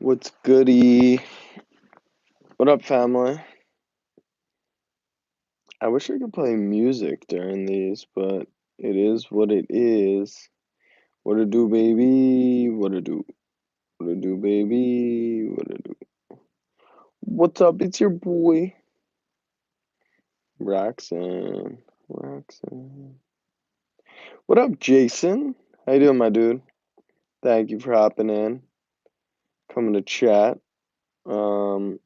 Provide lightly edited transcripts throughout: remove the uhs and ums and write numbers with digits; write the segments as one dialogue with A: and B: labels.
A: What's goody? What up, family? I wish I could play music during these, but it is what it is. What to do, baby? What to do? What to do, baby? What to do? What's up? It's your boy, Roxanne. Roxanne. What up, Jason? How you doing, my dude? Thank you for hopping in, coming to chat. Um,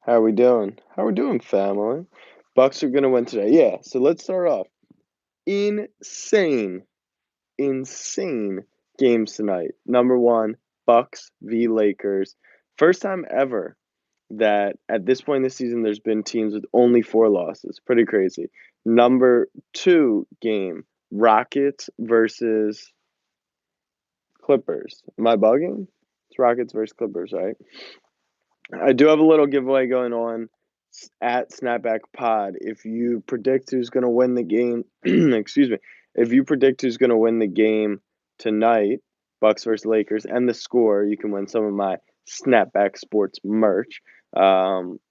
A: how are we doing? How are we doing, family? Bucks are gonna win today. Yeah, so let's start off. Insane insane games tonight. Number one, Bucks v Lakers. First time ever that at this point in the season there's been teams with only 4 losses. Pretty crazy. Number two game, Rockets versus Clippers. Am I bugging? It's Rockets versus Clippers, right? I do have a little giveaway going on at Snapback Pod. If you predict who's going to win the game, excuse me, if you predict who's going to win the game tonight, Bucks versus Lakers, and the score, you can win some of my Snapback Sports merch,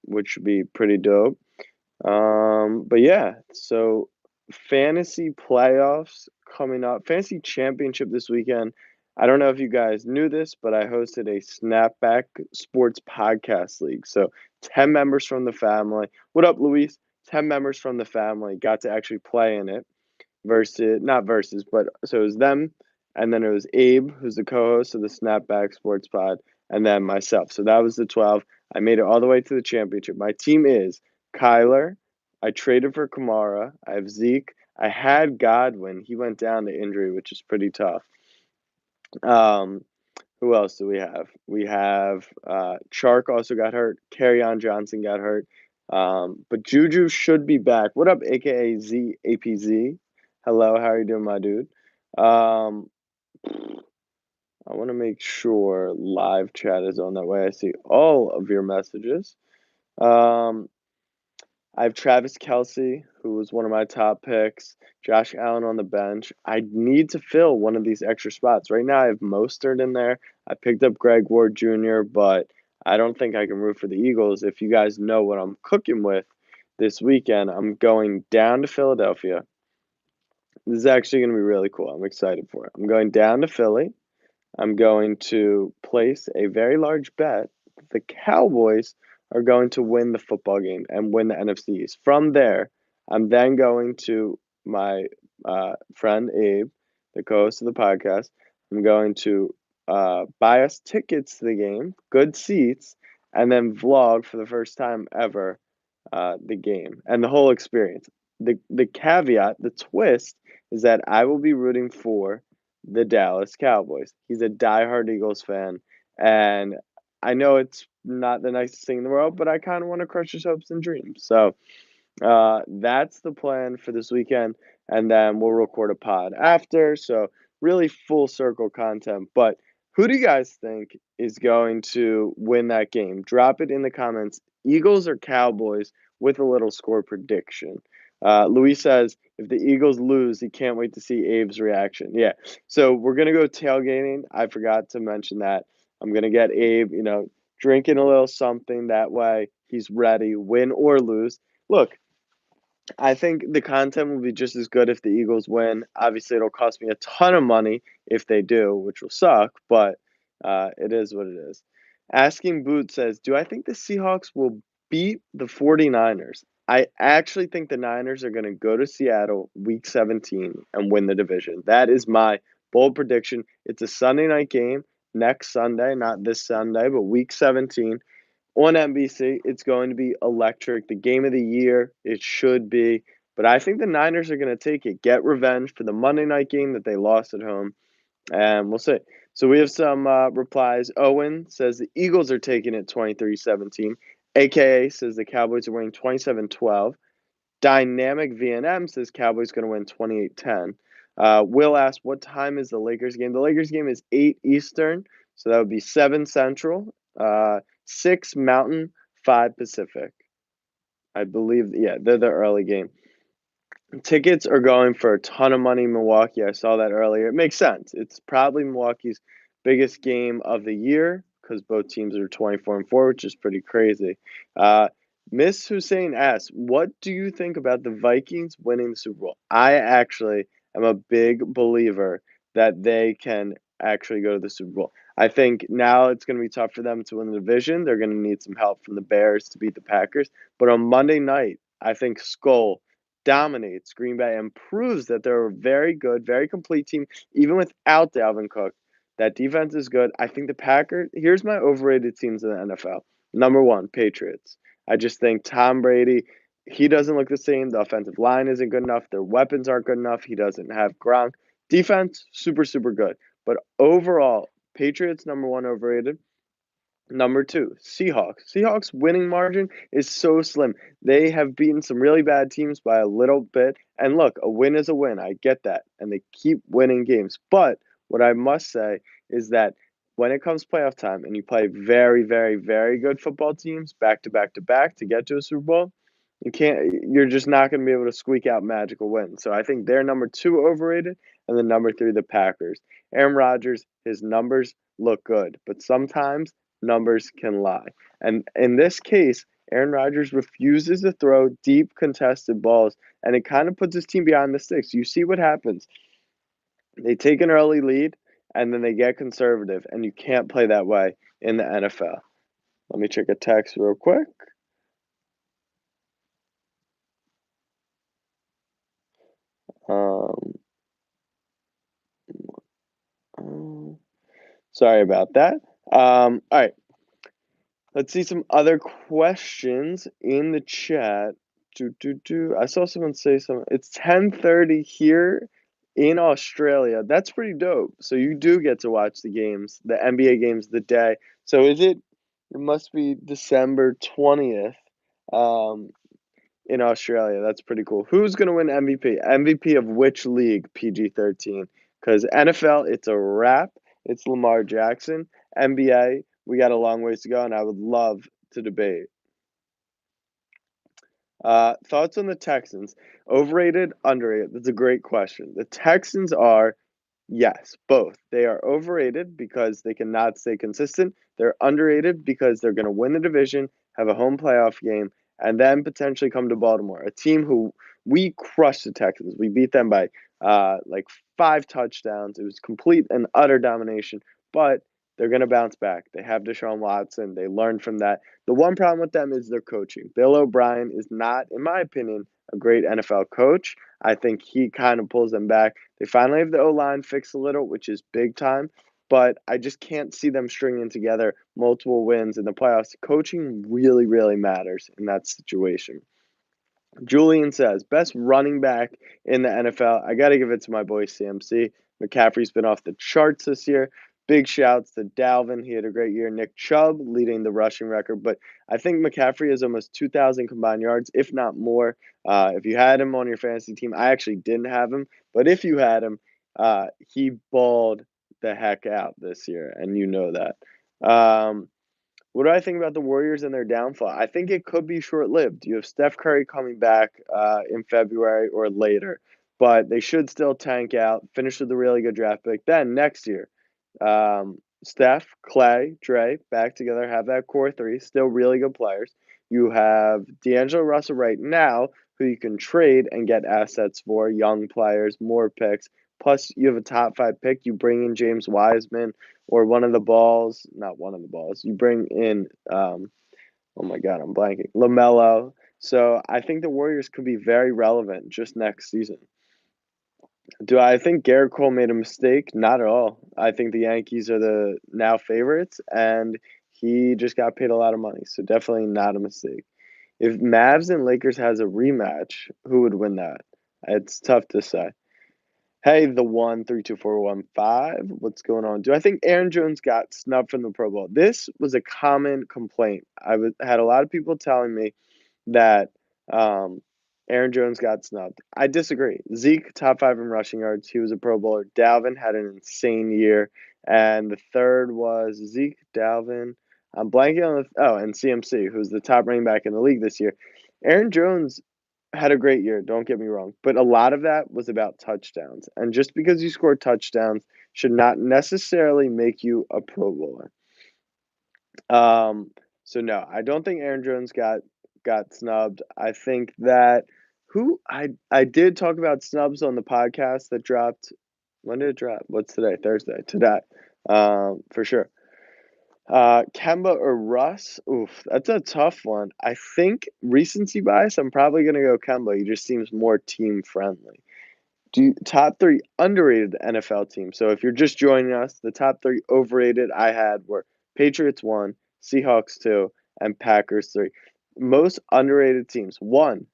A: which would be pretty dope. But yeah, so fantasy playoffs coming up, fantasy championship this weekend. I don't know if you guys knew this, but I hosted a Snapback Sports Podcast League. So 10 members from the family. What up, Luis? 10 members from the family got to actually play in it versus, not versus, but so it was them, and then it was Abe, who's the co-host of the Snapback Sports Pod, and then myself. So that was the 12. I made it all the way to the championship. My team is Kyler. I traded for Kamara. I have Zeke. I had Godwin. He went down to injury, which is pretty tough. Um, who else do we have? We have Chark also got hurt. On Johnson got hurt. But Juju should be back. What up, aka Z APZ? Hello, how are you doing, my dude? Um, I want to make sure live chat is on that way. I see all of your messages. Um, I have Travis Kelce, who was one of my top picks. Josh Allen on the bench. I need to fill one of these extra spots. Right now, I have Mostert in there. I picked up Greg Ward Jr., but I don't think I can root for the Eagles. If you guys know what I'm cooking with this weekend, I'm going down to Philadelphia. This is actually going to be really cool. I'm excited for it. I'm going down to Philly. I'm going to place a very large bet. The Cowboys are going to win the football game and win the NFC East. From there, I'm then going to my friend Abe, the co-host of the podcast. I'm going to buy us tickets to the game, good seats, and then vlog for the first time ever the game and the whole experience. The caveat, the twist, is that I will be rooting for the Dallas Cowboys. He's a diehard Eagles fan, and I know it's not the nicest thing in the world, but I kind of want to crush his hopes and dreams. So that's the plan for this weekend, and then we'll record a pod after. So really full circle content. But who do you guys think is going to win that game? Drop it in the comments. Eagles or Cowboys with a little score prediction. Luis says if the Eagles lose, he can't wait to see Abe's reaction. Yeah. So we're gonna go tailgating. I forgot to mention that. I'm gonna get Abe, drinking a little something. That way he's ready, win or lose. Look, I think the content will be just as good if the Eagles win. Obviously, it'll cost me a ton of money if they do, which will suck, but it is what it is. Asking Boot says, do I think the Seahawks will beat the 49ers? I actually think the Niners are going to go to Seattle week 17 and win the division. That is my bold prediction. It's a Sunday night game next Sunday, not this Sunday, but week 17 on NBC. It's going to be electric. The game of the year, it should be. But I think the Niners are going to take it, get revenge for the Monday night game that they lost at home, and we'll see. So we have some replies. Owen says the Eagles are taking it 23-17. AKA says the Cowboys are winning 27-12. Dynamic VNM says Cowboys going to win 28-10. Will asks, what time is the Lakers game? The Lakers game is 8 Eastern, so that would be 7 Central, 6 Mountain, 5 Pacific. I believe, yeah, they're the early game. Tickets are going for a ton of money in Milwaukee. I saw that earlier. It makes sense. It's probably Milwaukee's biggest game of the year because both teams are 24-4, which is pretty crazy. Uh, Miss Hussein asks, "What do you think about the Vikings winning the Super Bowl?" I actually am a big believer that they can actually go to the Super Bowl. I think now it's going to be tough for them to win the division. They're going to need some help from the Bears to beat the Packers. But on Monday night, I think Skull dominates Green Bay and proves that they're a very good, very complete team, even without Dalvin Cook. That defense is good. I think the Packers, here's my overrated teams in the NFL. Number one, Patriots. I just think Tom Brady, he doesn't look the same. The offensive line isn't good enough. Their weapons aren't good enough. He doesn't have Gronk. Defense, super, super good. But overall, Patriots, number one, overrated. Number two, Seahawks. Seahawks winning margin is so slim. They have beaten some really bad teams by a little bit. And look, a win is a win. I get that. And they keep winning games. But what I must say is that when it comes playoff time and you play very, very, very good football teams back to back to back to get to a Super Bowl, you're just not going to be able to squeak out magical wins. So I think they're number two overrated. And then number three, the Packers. Aaron Rodgers, his numbers look good. But sometimes numbers can lie. And in this case, Aaron Rodgers refuses to throw deep contested balls, and it kind of puts his team behind the sticks. You see what happens. They take an early lead, and then they get conservative, and you can't play that way in the NFL. Let me check a text real quick. Um, Sorry about that. All right. Let's see some other questions in the chat. I saw someone say something. It's 10:30 here in Australia. That's pretty dope. So you do get to watch the games, the NBA games, the day. So it must be December 20th, um, in Australia. That's pretty cool. Who's gonna win MVP? MVP of which league? PG-13. Because NFL, it's a wrap. It's Lamar Jackson. NBA, we got a long ways to go, and I would love to debate. Thoughts on the Texans? Overrated, underrated? That's a great question. The Texans are, yes, both. They are overrated because they cannot stay consistent. They're underrated because they're going to win the division, have a home playoff game, and then potentially come to Baltimore, a team who we crushed the Texans. We beat them by like 5 touchdowns. It was complete and utter domination, but they're going to bounce back. They have Deshaun Watson. They learned from that. The one problem with them is their coaching. Bill O'Brien is not, in my opinion, a great NFL coach. I think he kind of pulls them back. They finally have the O-line fixed a little, which is big time, but I just can't see them stringing together multiple wins in the playoffs. Coaching really, really matters in that situation. Julian says, best running back in the NFL. I got to give it to my boy CMC. McCaffrey's been off the charts this year. Big shouts to Dalvin. He had a great year. Nick Chubb leading the rushing record. But I think McCaffrey has almost 2,000 combined yards, if not more. If you had him on your fantasy team, I actually didn't have him. But if you had him, he balled the heck out this year. And you know that. What do I think about the Warriors and their downfall? I think it could be short lived. You have Steph Curry coming back in February or later, but they should still tank out, finish with a really good draft pick. Then next year, Steph, Clay, Dre back together, have that core three, still really good players. You have D'Angelo Russell right now, who you can trade and get assets for, young players, more picks. Plus, you have a top five pick. You bring in James Wiseman or one of the balls, not one of the balls. You bring in, oh my God, I'm blanking, LaMelo. So I think the Warriors could be very relevant just next season. Do I think Garrett Cole made a mistake? Not at all. I think the Yankees are the now favorites, and he just got paid a lot of money. So definitely not a mistake. If Mavs and Lakers has a rematch, who would win that? It's tough to say. Hey, the 1 32415. What's going on? Do I think Aaron Jones got snubbed from the Pro Bowl? This was a common complaint. Had a lot of people telling me that um, Aaron Jones got snubbed. I disagree. Zeke, top five in rushing yards. He was a Pro Bowler. Dalvin had an insane year. And the third was Zeke, Dalvin. I'm blanking on and CMC, who's the top running back in the league this year. Aaron Jones had a great year, don't get me wrong, but a lot of that was about touchdowns. And just because you score touchdowns should not necessarily make you a Pro Bowler. Um, so no, I don't think Aaron Jones got snubbed. I think that who I did talk about snubs on the podcast that dropped. When did it drop? What's today? Thursday. Today. For sure. Kemba or Russ? Oof, that's a tough one. I think recency bias, I'm probably gonna go Kemba. He just seems more team friendly. Top three underrated NFL teams. So if you're just joining us, the top three overrated I had were Patriots one, Seahawks two, and Packers three. Most underrated teams. One,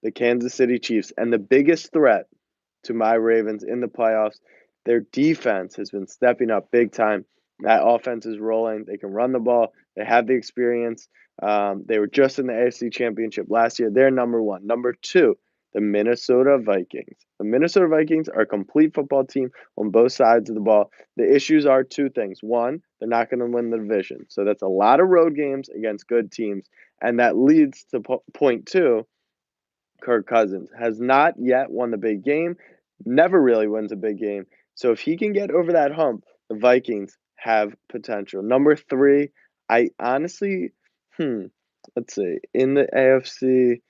A: the Kansas City Chiefs, and the biggest threat to my Ravens in the playoffs. Their defense has been stepping up big time. That offense is rolling. They can run the ball. They have the experience. They were just in the AFC Championship last year. They're number one. Number two, the Minnesota Vikings. The Minnesota Vikings are a complete football team on both sides of the ball. The issues are two things. One, they're not going to win the division. So that's a lot of road games against good teams. And that leads to point two. Kirk Cousins has not yet won the big game, never really wins a big game. So if he can get over that hump, the Vikings have potential. Number three, I honestly, let's see, in the AFC,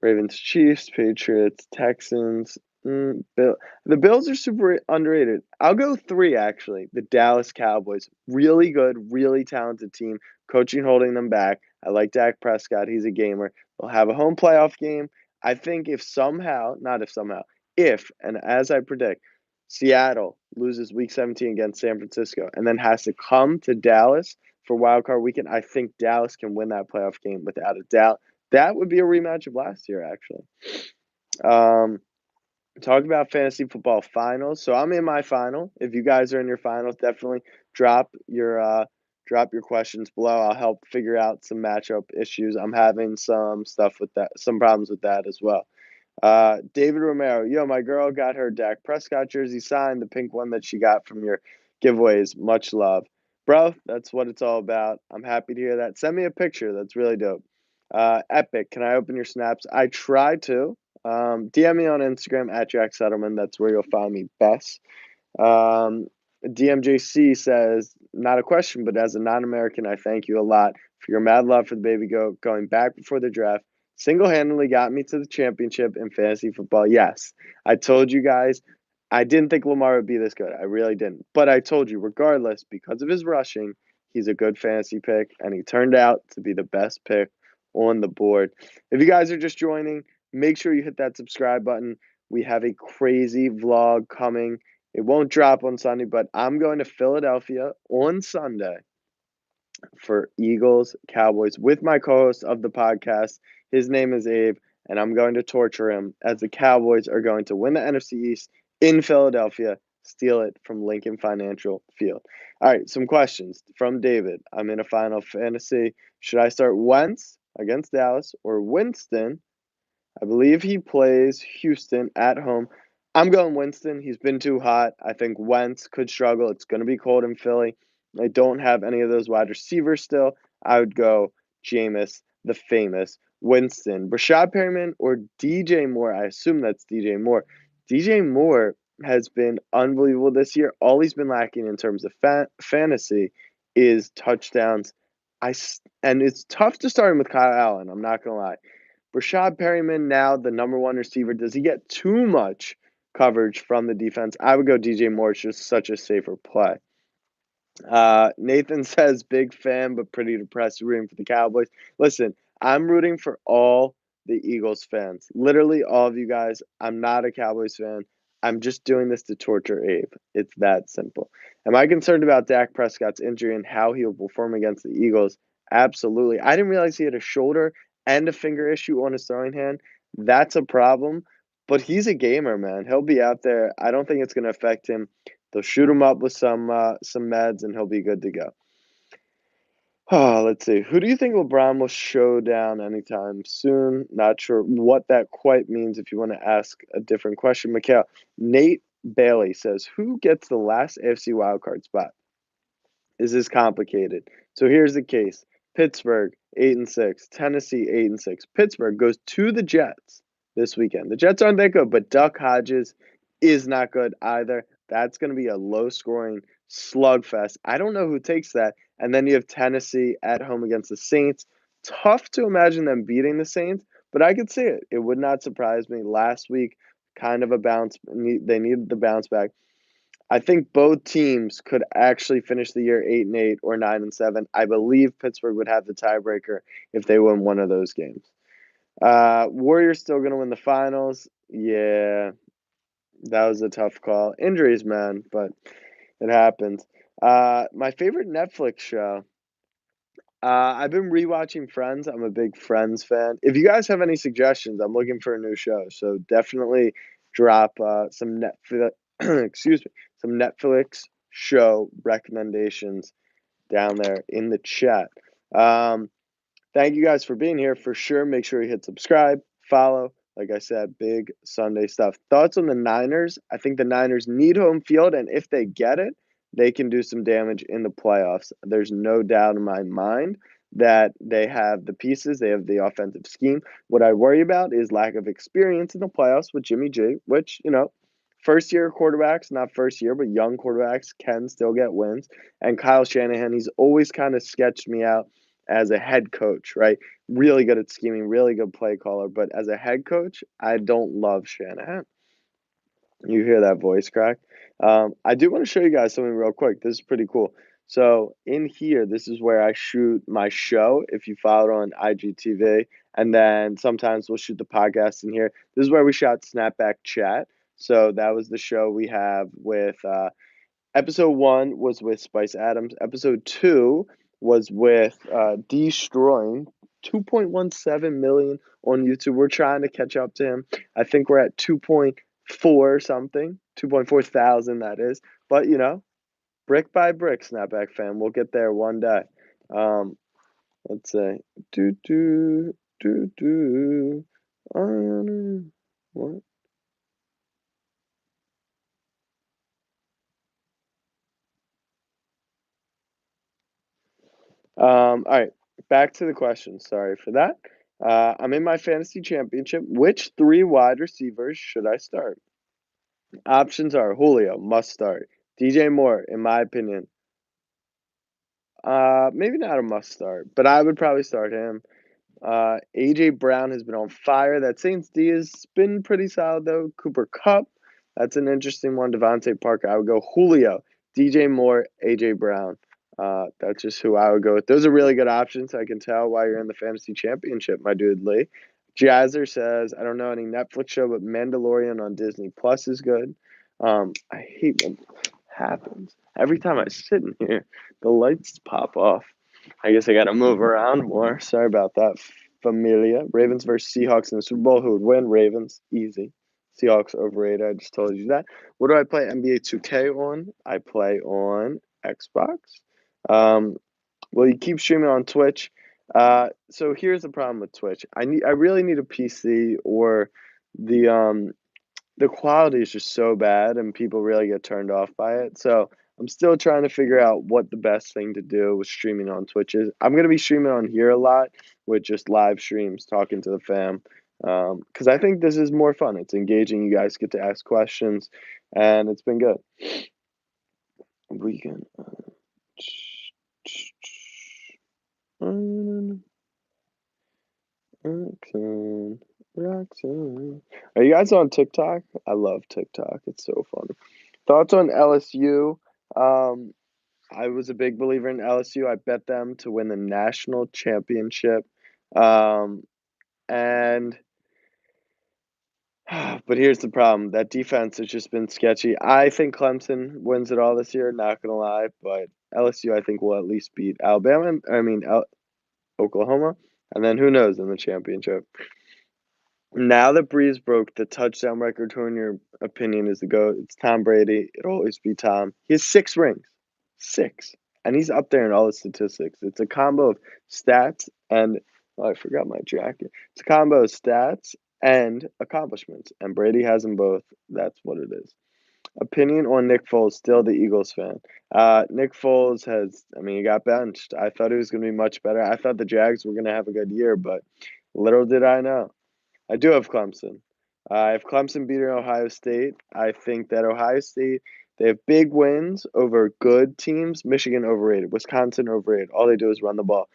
A: Ravens, Chiefs, Patriots, Texans. The Bills are super underrated. I'll go three actually. The Dallas Cowboys, really good, really talented team. Coaching holding them back. I like Dak Prescott. He's a gamer. They'll have a home playoff game. I think if somehow, not if somehow, if and as I predict, Seattle loses Week 17 against San Francisco and then has to come to Dallas for Wild Card Weekend, I think Dallas can win that playoff game without a doubt. That would be a rematch of last year, actually. Um, Talk about fantasy football finals. So I'm in my final. If you guys are in your finals, definitely drop your uh, drop your questions below. I'll help figure out some matchup issues. I'm having some stuff with that, some problems with that as well. David Romero, yo, my girl got her Dak Prescott jersey signed, the pink one that she got from your giveaways. Much love. Bro, that's what it's all about. I'm happy to hear that. Send me a picture. That's really dope. Epic, can I open your snaps? I try to. DM me on Instagram at Jack Settleman. That's where you'll find me best. Um, DMJC says, not a question, but as a non American, I thank you a lot for your mad love for the baby goat going back before the draft. Single handedly got me to the championship in fantasy football. Yes, I told you guys I didn't think Lamar would be this good. I really didn't. But I told you, regardless, because of his rushing, he's a good fantasy pick, and he turned out to be the best pick on the board. If you guys are just joining, make sure you hit that subscribe button. We have a crazy vlog coming. It won't drop on Sunday, but I'm going to Philadelphia on Sunday for Eagles Cowboys with my co host of the podcast. His name is Abe, and I'm going to torture him as the Cowboys are going to win the NFC East in Philadelphia, steal it from Lincoln Financial Field. All right, some questions from David. I'm in a final fantasy. Should I start Wentz against Dallas or Winston? I believe he plays Houston at home. I'm going Winston. He's been too hot. I think Wentz could struggle. It's going to be cold in Philly. I don't have any of those wide receivers still. I would go Jameis, the famous Winston. Brashad Perryman or DJ Moore. I assume that's DJ Moore. DJ Moore has been unbelievable this year. All he's been lacking in terms of fantasy is touchdowns. And it's tough to start him with Kyle Allen. I'm not going to lie. Brashad Perryman, now the number one receiver, does he get too much coverage from the defense? I would go DJ Moore. It's just such a safer play. Nathan says, big fan, but pretty depressed rooting for the Cowboys. Listen, I'm rooting for all the Eagles fans. Literally, all of you guys. I'm not a Cowboys fan. I'm just doing this to torture Abe. It's that simple. Am I concerned about Dak Prescott's injury and how he will perform against the Eagles? Absolutely. I didn't realize he had a shoulder and a finger issue on his throwing hand. That's a problem. But he's a gamer, man. He'll be out there. I don't think it's going to affect him. They'll shoot him up with some meds, and he'll be good to go. Oh, let's see. Who do you think LeBron will show down anytime soon? Not sure what that quite means. If you want to ask a different question, Mikhail. Nate Bailey says, "Who gets the last AFC wildcard spot?" Is this complicated? So here's the case: Pittsburgh 8-6, Tennessee 8-6. Pittsburgh goes to the Jets this weekend. The Jets aren't that good, but Duck Hodges is not good either. That's going to be a low-scoring slugfest. I don't know who takes that. And then you have Tennessee at home against the Saints. Tough to imagine them beating the Saints, but I could see it. It would not surprise me. Last week, kind of a bounce. They needed the bounce back. I think both teams could actually finish the year 8-8 or 9-7. I believe Pittsburgh would have the tiebreaker if they win one of those games. Warriors still gonna win the finals. Yeah, that was a tough call. Injuries, man, but it happens. My favorite Netflix show. I've been rewatching Friends. I'm a big Friends fan. If you guys have any suggestions, I'm looking for a new show. So definitely drop some Netflix, excuse me, some Netflix show recommendations down there in the chat. Um, Thank you guys for being here. For sure, make sure you hit subscribe, follow. Like I said, big Sunday stuff. Thoughts on the Niners? I think the Niners need home field, and if they get it, they can do some damage in the playoffs. There's no doubt in my mind that they have the pieces, they have the offensive scheme. What I worry about is lack of experience in the playoffs with Jimmy G, which, first year quarterbacks, not first year, but young quarterbacks can still get wins. And Kyle Shanahan, he's always kind of sketched me out as a head coach, right? Really good at scheming, really good play caller. But as a head coach, I don't love Shanahan. You hear that voice crack? I do want to show you guys something real quick. This is pretty cool. So in here, this is where I shoot my show. If you follow it on IGTV, and then sometimes we'll shoot the podcast in here. This is where we shot Snapback Chat. So that was the show we have with Episode 1 was with Spice Adams. Episode 2 was with Destroying. 2.17 million on YouTube. We're trying to catch up to him. I think we're at 2.4 something. 2.4 thousand, that is. But, brick by brick, Snapback fam. We'll get there one day. Let's say, do, do, do, do. What? All right, back to the question. Sorry for that. I'm in my fantasy championship. Which three wide receivers should I start? Options are Julio, must start. DJ Moore, in my opinion, maybe not a must start, but I would probably start him. AJ Brown has been on fire. That Saints D has been pretty solid though. Cooper Cup, that's an interesting one. Devontae Parker, I would go Julio, DJ Moore, AJ Brown. That's just who I would go with. Those are really good options. I can tell why you're in the fantasy championship, my dude Lee. Jazzer says, I don't know any Netflix show, but Mandalorian on Disney Plus is good. I hate when it happens. Every time I sit in here, the lights pop off. I guess I got to move around more. Sorry about that, familia. Ravens versus Seahawks in the Super Bowl. Who would win? Ravens. Easy. Seahawks overrated. I just told you that. What do I play NBA 2K on? I play on Xbox. Um, well, you keep streaming on Twitch. So here's the problem with Twitch. I really need a PC, or the the quality is just so bad and people really get turned off by it. So I'm still trying to figure out what the best thing to do with streaming on Twitch is. I'm gonna be streaming on here a lot with just live streams, talking to the fam, because I think this is more fun. It's engaging. You guys get to ask questions, and it's been good. We can. Roxanne, Roxanne. Are you guys on TikTok? I love TikTok. It's so fun. Thoughts on LSU? Um, I was a big believer in LSU. I bet them to win the national championship. Um, and but here's the problem. That defense has just been sketchy. I think Clemson wins it all this year, not gonna lie, but LSU I think will at least beat Alabama. Oklahoma, and then who knows in the championship. Now that Breeze broke the touchdown record, who in your opinion is the GOAT? It's Tom Brady. It'll always be Tom. He has 6 rings. 6. And he's up there in all the statistics. It's a combo of stats and oh, I forgot my jacket. It's a combo of stats and accomplishments. And Brady has them both. That's what it is. Opinion on Nick Foles, still the Eagles fan. Nick Foles he got benched. I thought he was going to be much better. I thought the Jags were going to have a good year, but little did I know. I do have Clemson. If Clemson beat Ohio State, I think that Ohio State They have big wins over good teams. Michigan overrated. Wisconsin overrated. All they do is run the ball.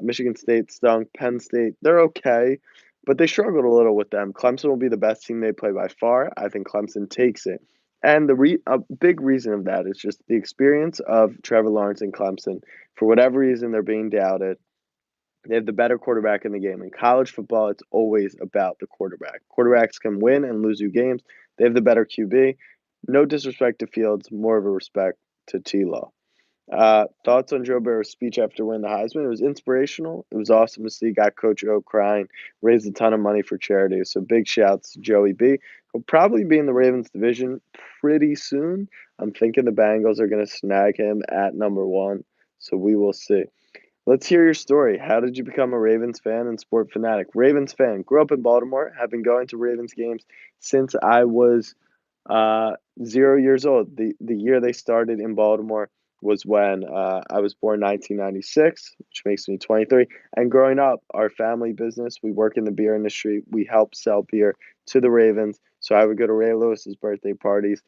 A: Michigan State stunk. Penn State, they're okay, but they struggled a little with them. Clemson will be the best team they play by far. I think Clemson takes it. And a big reason of that is just the experience of Trevor Lawrence and Clemson. For whatever reason, they're being doubted. They have the better quarterback in the game. In college football, it's always about the quarterback. Quarterbacks can win and lose you games. They have the better QB. No disrespect to Fields, more of a respect to T Law. Thoughts on Joe Burrow's speech after winning the Heisman? It was inspirational. It was awesome to see. Got Coach O crying, raised a ton of money for charity. So big shouts to Joey B. He'll probably be in the Ravens division pretty soon. I'm thinking the Bengals are going to snag him at number one. So we will see. Let's hear your story. How did you become a Ravens fan and sport fanatic? Ravens fan. Grew up in Baltimore. Have been going to Ravens games since I was 0 years old. The year they started in Baltimore was when I was born 1996, which makes me 23. And growing up, our family business, we work in the beer industry. We help sell beer to the Ravens. So I would go to Ray Lewis's birthday parties.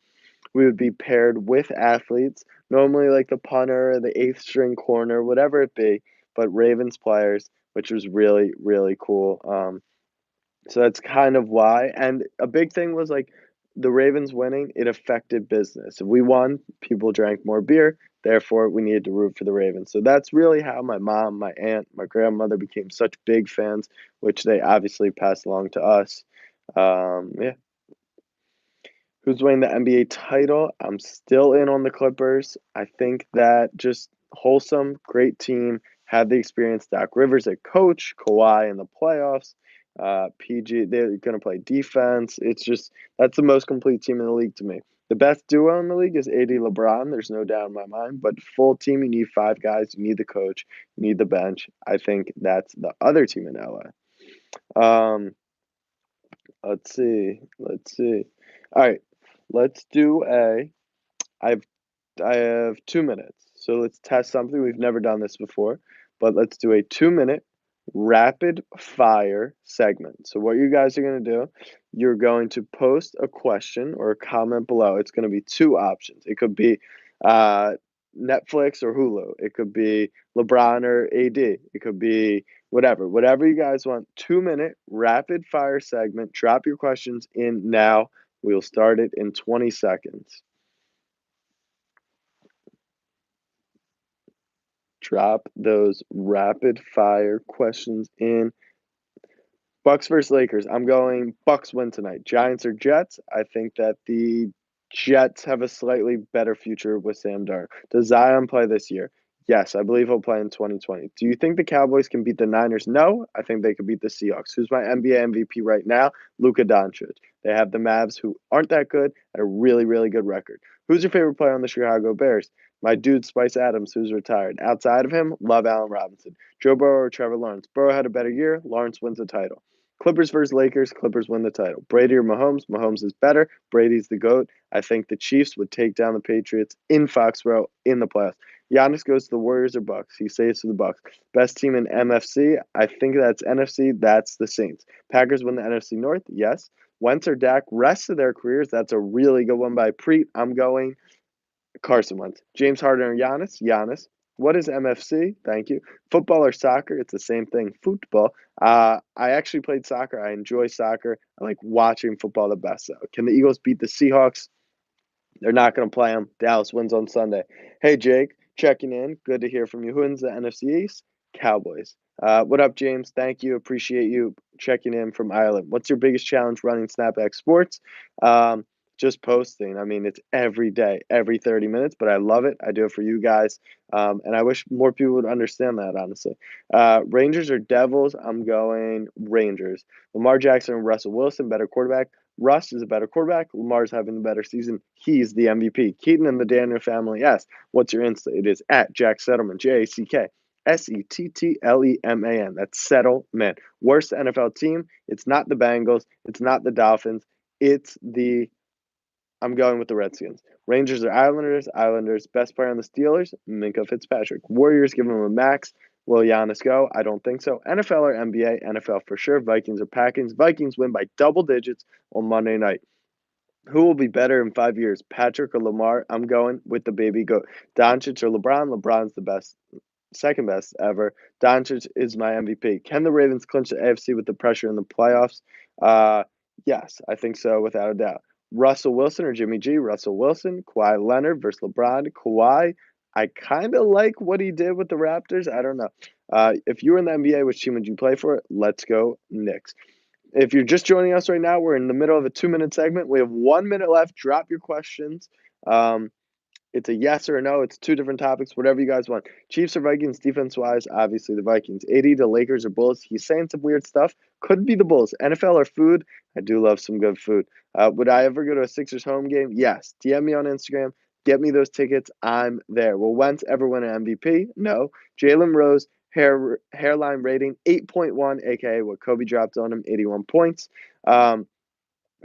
A: We would be paired with athletes, normally like the punter, the eighth string corner, whatever it be, but Ravens players, which was really, really cool. So that's kind of why. And a big thing was like the Ravens winning, it affected business. If we won, people drank more beer. Therefore, we needed to root for the Ravens. So that's really how my mom, my aunt, my grandmother became such big fans, which they obviously passed along to us. Yeah. Who's winning the NBA title? I'm still in on the Clippers. I think that just wholesome, great team, had the experience. Doc Rivers at coach, Kawhi in the playoffs. PG, they're going to play defense. It's just, that's the most complete team in the league to me. The best duo in the league is AD LeBron. There's no doubt in my mind. But full team, you need five guys. You need the coach. You need the bench. I think that's the other team in LA. Let's see. Let's see. All right. Let's do a. I've I have 2 minutes. So let's test something. We've never done this before, but let's do a 2 minute rapid fire segment. So what you guys are going to do, you're going to post a question or a comment below. It's going to be two options. It could be uh, Netflix or Hulu. It could be LeBron or AD. It could be whatever you guys want. 2 minute rapid fire segment. Drop your questions in now. We'll start it in 20 seconds. Drop those rapid fire questions in. Bucks versus Lakers. I'm going Bucks win tonight. Giants or Jets? I think that the Jets have a slightly better future with Sam Darnold. Does Zion play this year? Yes, I believe he'll play in 2020. Do you think the Cowboys can beat the Niners? No, I think they could beat the Seahawks. Who's my NBA MVP right now? Luka Doncic. They have the Mavs, who aren't that good, at a really, really good record. Who's your favorite player on the Chicago Bears? My dude, Spice Adams, who's retired. Outside of him, love Allen Robinson. Joe Burrow or Trevor Lawrence? Burrow had a better year. Lawrence wins the title. Clippers versus Lakers. Clippers win the title. Brady or Mahomes? Mahomes is better. Brady's the GOAT. I think the Chiefs would take down the Patriots in Foxborough in the playoffs. Giannis goes to the Warriors or Bucks. He stays to the Bucks. Best team in MFC? I think that's NFC. That's the Saints. Packers win the NFC North? Yes. Wentz or Dak? Rest of their careers? That's a really good one by Preet. I'm going Carson Wentz. James Harden or Giannis? Giannis. What is MFC? Thank you. Football or soccer? It's the same thing. Football. I actually played soccer. I enjoy soccer. I like watching football the best, though. Can the Eagles beat the Seahawks? They're not going to play them. Dallas wins on Sunday. Hey, Jake, checking in. Good to hear from you. Who wins the NFC East? Cowboys. What up, James? Thank you. Appreciate you checking in from Ireland. What's your biggest challenge running Snapback Sports? Just posting. I mean, it's every day, every 30 minutes, but I love it. I do it for you guys. And I wish more people would understand that, honestly. Rangers or Devils? I'm going Rangers. Lamar Jackson and Russell Wilson, better quarterback. Russ is a better quarterback. Lamar's having the better season. He's the MVP. Keaton and the Daniel family asks, what's your Insta? It is at Jack Settleman, JACK SETTLEMAN. That's Settleman. Worst NFL team? It's not the Bengals. It's not the Dolphins. It's the I'm going with the Redskins. Rangers or Islanders? Islanders. Best player on the Steelers? Minka Fitzpatrick. Warriors give him a max. Will Giannis go? I don't think so. NFL or NBA? NFL for sure. Vikings or Packers? Vikings win by double digits on Monday night. Who will be better in 5 years, Patrick or Lamar? I'm going with the baby goat. Doncic or LeBron? LeBron's the best, second best ever. Doncic is my MVP. Can the Ravens clinch the AFC with the pressure in the playoffs? Uh, yes, I think so, without a doubt. Russell Wilson or Jimmy G? Russell Wilson. Kawhi Leonard versus LeBron. Kawhi, I kind of like what he did with the Raptors. I don't know. If you were in the NBA, which team would you play for? Let's go Knicks. If you're just joining us right now, we're in the middle of a 2 minute segment. We have 1 minute left. Drop your questions. Um, it's a yes or a no. It's two different topics, whatever you guys want. Chiefs or Vikings, defense wise, obviously the Vikings. AD to Lakers or Bulls. He's saying some weird stuff. Could be the Bulls. NFL or food. I do love some good food. Would I ever go to a Sixers home game? Yes. DM me on Instagram. Get me those tickets. I'm there. Will Wentz ever win an MVP? No. Jalen Rose, hairline rating 8.1, aka what Kobe dropped on him, 81 points. Um,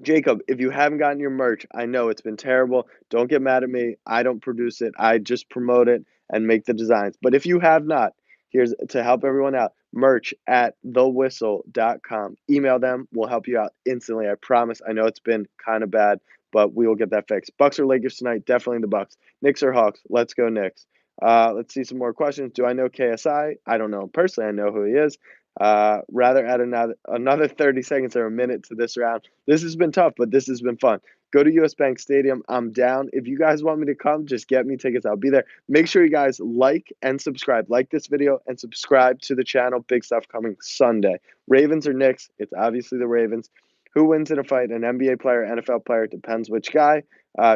A: Jacob, if you haven't gotten your merch, I know it's been terrible. Don't get mad at me. I don't produce it. I just promote it and make the designs. But if you have not, here's to help everyone out. Merch at thewhistle.com. Email them. We'll help you out instantly. I promise. I know it's been kind of bad, but we will get that fixed. Bucks or Lakers tonight? Definitely the Bucks. Knicks or Hawks? Let's go Knicks. Let's see some more questions. Do I know KSI? I don't know him personally. I know who he is. Rather add another 30 seconds or a minute to this round. This has been tough, but this has been fun. Go to US Bank Stadium. I'm down. If you guys want me to come, just get me tickets. I'll be there. Make sure you guys like and subscribe. Like this video and subscribe to the channel. Big stuff coming Sunday. Ravens or Knicks? It's obviously the Ravens. Who wins in a fight? An NBA player, NFL player? Depends which guy.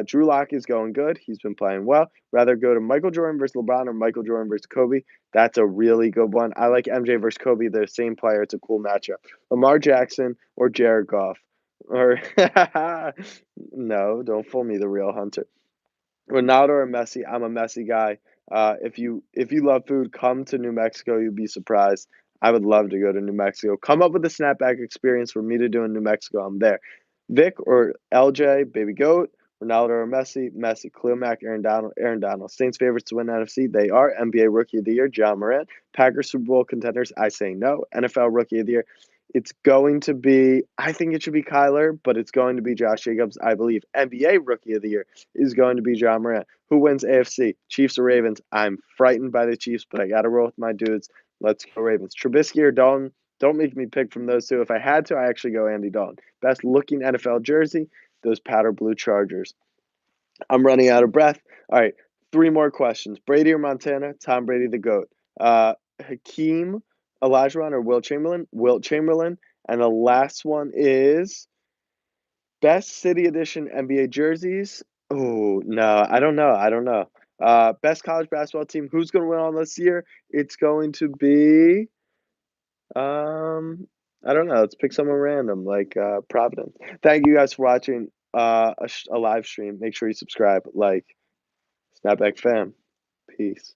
A: Drew Lock is going good. He's been playing well. Rather go to Michael Jordan versus LeBron or Michael Jordan versus Kobe. That's a really good one. I like MJ versus Kobe. They're the same player. It's a cool matchup. Lamar Jackson or Jared Goff. Or no, don't fool me, the real Hunter. Ronaldo or Messi? I'm a Messi guy. If you love food, come to New Mexico. You'd be surprised. I would love to go to New Mexico. Come up with a snapback experience for me to do in New Mexico. I'm there. Vic or LJ, Baby Goat, Ronaldo or Messi, Messi, Khalil Mack, Aaron Donald, Aaron Donald. Saints favorites to win NFC. They are NBA Rookie of the Year, John Morant. Packers Super Bowl contenders. I say no. NFL Rookie of the Year. It's going to be, I think it should be Kyler, but it's going to be Josh Jacobs. I believe NBA Rookie of the Year is going to be John Morant. Who wins AFC? Chiefs or Ravens? I'm frightened by the Chiefs, but I got to roll with my dudes. Let's go Ravens. Trubisky or Dalton? Don't make me pick from those two. If I had to, I actually go Andy Dalton. Best looking NFL jersey? Those powder blue Chargers. I'm running out of breath. All right, three more questions. Brady or Montana? Tom Brady, the GOAT. Hakeem Olajuwon or Wilt Chamberlain? Wilt Chamberlain. And the last one is best City Edition NBA jerseys. Oh, no, I don't know. I don't know. Best college basketball team. Who's going to win all this year? It's going to be, um, I don't know. Let's pick someone random, like Providence. Thank you guys for watching a live stream. Make sure you subscribe, like Snapback fam. Peace.